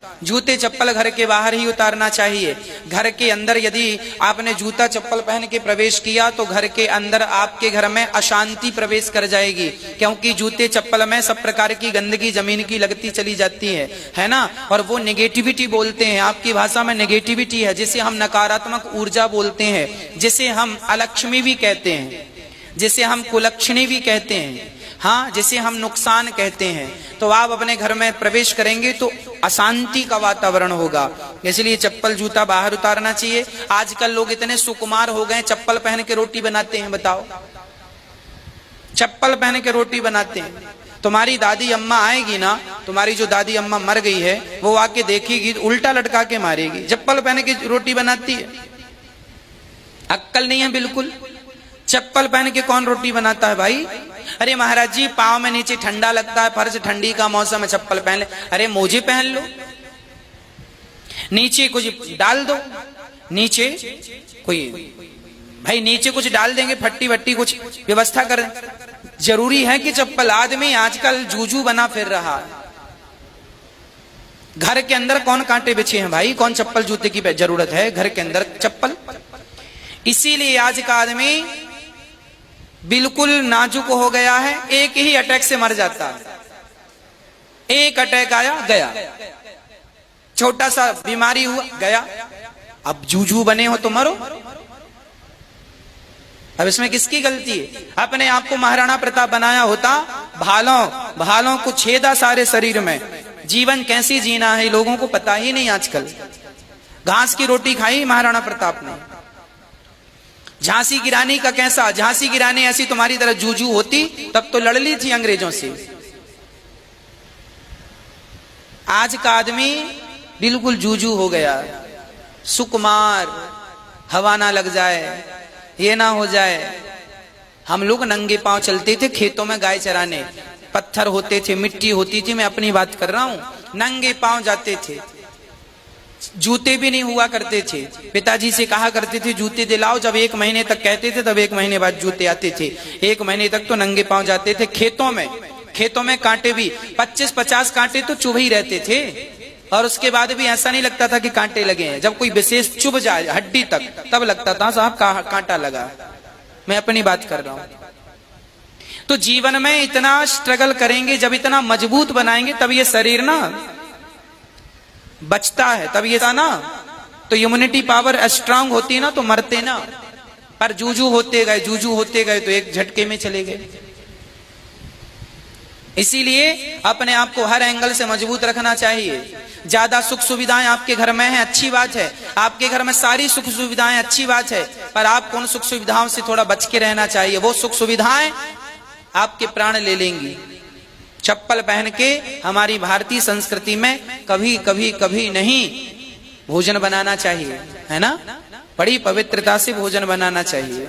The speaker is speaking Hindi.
जूते चप्पल घर के बाहर ही उतारना चाहिए। घर के अंदर यदि आपने जूता चप्पल पहन के प्रवेश किया तो घर के अंदर आपके घर में अशांति प्रवेश कर जाएगी, क्योंकि जूते चप्पल में सब प्रकार की गंदगी जमीन की लगती चली जाती है ना। और वो नेगेटिविटी बोलते हैं, आपकी भाषा में नेगेटिविटी है, जिसे हम नकारात्मक ऊर्जा बोलते हैं, जिसे हम अलक्ष्मी भी कहते हैं, जिसे हम कुलक्षणी भी कहते हैं, हाँ, जिसे हम नुकसान कहते हैं। तो आप अपने घर में प्रवेश करेंगे तो अशांति का वातावरण होगा, इसलिए चप्पल जूता बाहर उतारना चाहिए। आजकल लोग इतने सुकुमार हो गए, चप्पल पहन के रोटी बनाते हैं। बताओ, चप्पल पहन के रोटी बनाते हैं। तुम्हारी दादी अम्मा आएगी ना, तुम्हारी जो दादी अम्मा मर गई है, वो आके देखेगी उल्टा लटका के मारेगी। चप्पल पहन के रोटी बनाती है, अक्कल नहीं है बिल्कुल। चप्पल पहन के कौन रोटी बनाता है भाई? अरे महाराज जी, पाँव में नीचे ठंडा लगता है, फर्श ठंडी का मौसम है, चप्पल पहन ले। अरे मोजे पहन लो, नीचे कुछ डाल दो, नीचे कोई भाई नीचे कुछ डाल देंगे, फट्टी वट्टी कुछ व्यवस्था कर। जरूरी है कि चप्पल? आदमी आजकल जूजू बना फिर रहा है। घर के अंदर कौन कांटे बिछे हैं भाई? कौन चप्पल जूते की जरूरत है? घर के अंदर चप्पल। इसीलिए आज का आदमी बिल्कुल नाजुक हो गया है, एक ही अटैक से मर जाता है। एक अटैक आया गया, छोटा सा बीमारी हुआ गया। अब जूझू बने हो तो मरो। अब इसमें किसकी गलती है? अपने आप को महाराणा प्रताप बनाया होता, भालों को छेदा सारे शरीर में। जीवन कैसे जीना है लोगों को पता ही नहीं आजकल। घास की रोटी खाई महाराणा प्रताप ने। झांसी की रानी का कैसा? झांसी की रानी ऐसी तुम्हारी तरह जूझू होती तब तो लड़ ली थी अंग्रेजों से। आज का आदमी बिल्कुल जूझू हो गया, सुकुमार, हवा ना लग जाए, ये ना हो जाए। हम लोग नंगे पांव चलते थे खेतों में गाय चराने, पत्थर होते थे, मिट्टी होती थी, मैं अपनी बात कर रहा हूं। नंगे पांव जाते थे, जूते भी नहीं हुआ करते थे। पिताजी से कहा करते थे जूते दिलाओ, जब 1 महीने तक कहते थे तब 1 महीने बाद जूते आते थे। 1 महीने तक तो नंगे पांव जाते थे खेतों में कांटे भी 25-50 कांटे तो चुभ ही रहते थे, और उसके बाद भी ऐसा नहीं लगता था कि कांटे लगे हैं। जब कोई विशेष चुभ जाए हड्डी तक, तब लगता था साहब कांटा लगा। मैं अपनी बात कर रहा हूं। तो जीवन में इतना स्ट्रगल करेंगे, जब इतना मजबूत बनाएंगे तब ये शरीर ना बचता है, तब ये था ना, तो इम्यूनिटी पावर स्ट्रांग होती है ना, तो मरते ना। पर जूझू होते गए तो एक झटके में चले गए। इसीलिए अपने आप को हर एंगल से मजबूत रखना चाहिए। ज्यादा सुख सुविधाएं आपके घर में हैं, अच्छी बात है। आपके घर में सारी सुख सुविधाएं अच्छी बात है, पर आपको उन सुख सुविधाओं से थोड़ा बच के रहना चाहिए। वो सुख सुविधाएं आपके प्राण ले लेंगी। चप्पल पहन के हमारी भारतीय संस्कृति में कभी नहीं भोजन बनाना चाहिए, है ना? बड़ी पवित्रता से भोजन बनाना चाहिए।